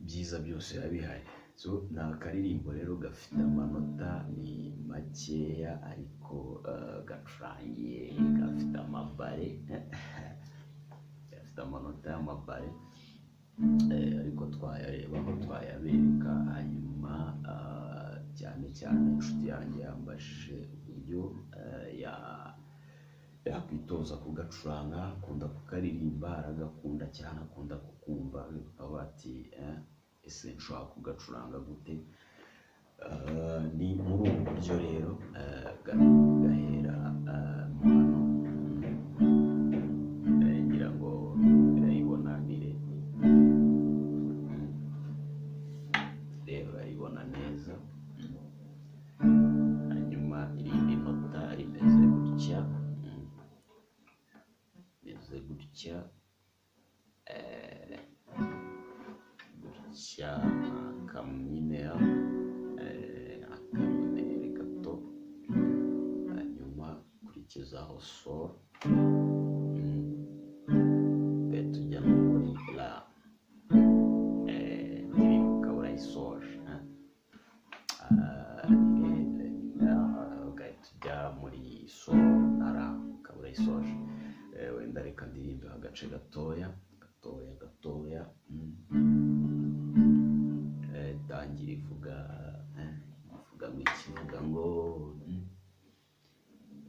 byiza byose yabihaye. So ni akaririmbo rero gafite amanota ni makeya ariko gacurangiye, gafite amabare gafite amanota y'amabare, ariko twayarebaho twayabereka hanyuma cyane cyane inshuti yanjye yambajije uburyo yakwitoza kugacuranga, akunda kukaririmba, aragakunda cyane, akunda kukumva, aho ati ese nshobora kugacuranga gute? Ni muri ubu buryo rero gahera hano, ngira ngo urayibona rero urayibona neza. Hanyuma irindi nota rimeze gutya, gutya akaminere gato, hanyuma kurikizaho sol, tujya no muri la, iri ukaba urayisoje, tujya muri sol na la ukaba urayisoje. Wenda reka ndirimbe agace gatoya. Tangira ivuga ikivuga ngo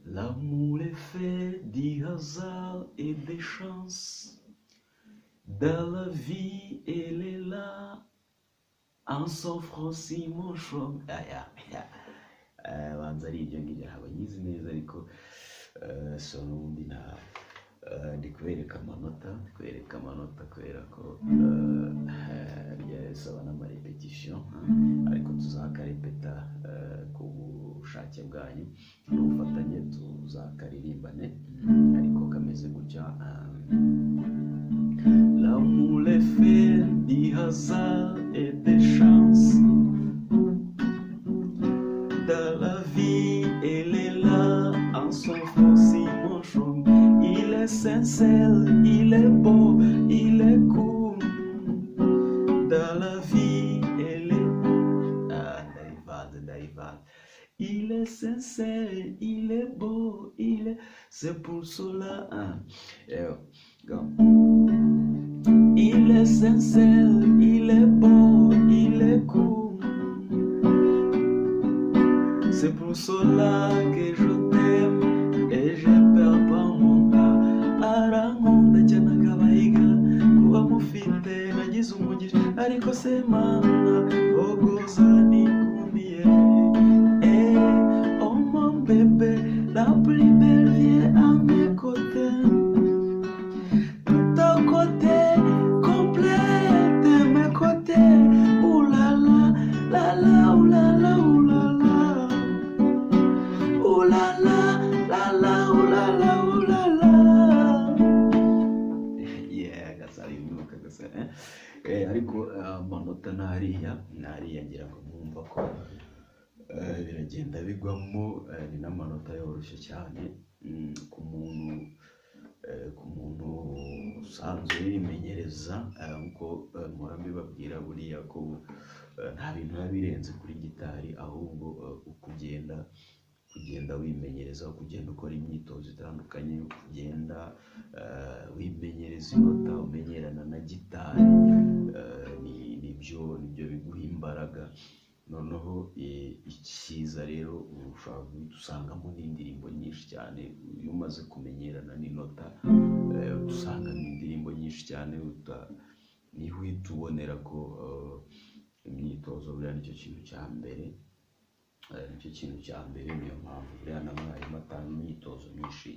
l'amour est fait du hasard et des chances, dans la vie elle est là, en souffrant si mon choix. Banza ari ibyo ngibyo ntabwo nyizi neza, ariko so n'ubundi ndi kubereka amanota kubera ko byasaba n'amarepetition, ariko tuzakarepeta ku bushake bwanyu n'ubufatanye, tuzakaririmbane, ariko kameze gutya. L'amour est fait du hasard et des chances, dans la vie elle est là, en souffrant si mon chemin. Il est sincère, il est beau, il est cool. Dans la vie, elle est... Daïvad. Il est sincère, il est beau, il est... C'est pour cela... Il est sincère, il est beau, il est cool. C'est pour cela que je t'aime et je perds pas mon temps. Arankunda cyane akabayiga, kuba mufite nagize umugisha, ariko se mana ogoza nikumiye. Oh mon bébé, la plus belle vient à mes côtés. Ton côté complète mes côtés. Ouh la la, la la, ouh la la, ouh la la. Ouh la la, la la, ouh la la, ouh la la. Ariko amanota nariya ngira ngo mwumva ko biragenda bigwamo, ni n'amanota yoroshye cyane ku muntu usanzwe yimenyereza, nkuko mpora mbibabwira buriya ko nta bintu biba birenze kuri gitari, ahubwo kugenda wimenyereza, kugenda ukora imyitozo itandukanye, kugenda wimenyereza inota, umenyerana na gitari, nibyo biguha imbaraga. Noneho icyiza rero ushobora gusangamo n'indirimbo nyinshi cyane, iyo umaze kumenyerana n'inota dusangamo indirimbo nyinshi cyane, niho uhita ubonera ko imyitozo buriya nicyo kintu cya mbere. Niyo mpamvu buriya na mwarimu atanga imyitozo myinshi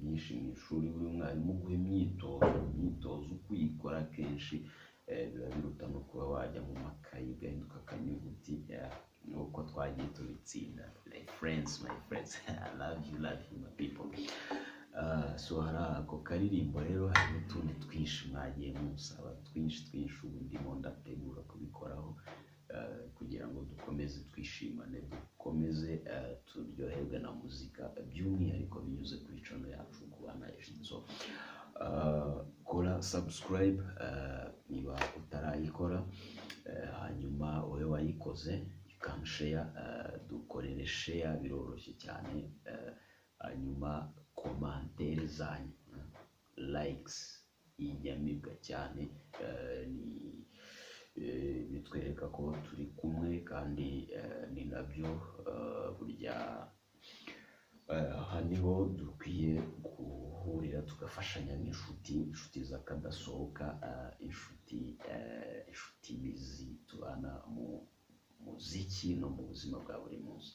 mu ishuri. Buri mwarimu uguha imyitozo uko uyikora kenshi biba biruta no kuba wajya mu makayi ugahinduka akanyuguti, nuko twagiye tubitsinda. My friends I love you my people. So hari ako karirimbo rero, hari n'utundi twinshi mwagiye musaba, twinshi ubu ndimo ndategura kubikoraho, kugira ngo dukomeze twishimane, dukomeze turyoherwe na muzika, by'umwihariko binyuze kuri channel yacu Kubana HD. So kora subscribe niba utarayikora, hanyuma wowe wayikoze you can share, dukorere share biroroshye cyane, hanyuma commentaire zanyu, likes inyamibwa cyane, bitwereka ko turi kumwe kandi ni nabyo burya aha niho dukwiye guhurira tugafashanya inshuti z'akadasohoka, inshuti tubana mu muziki no mu buzima bwa buri munsi.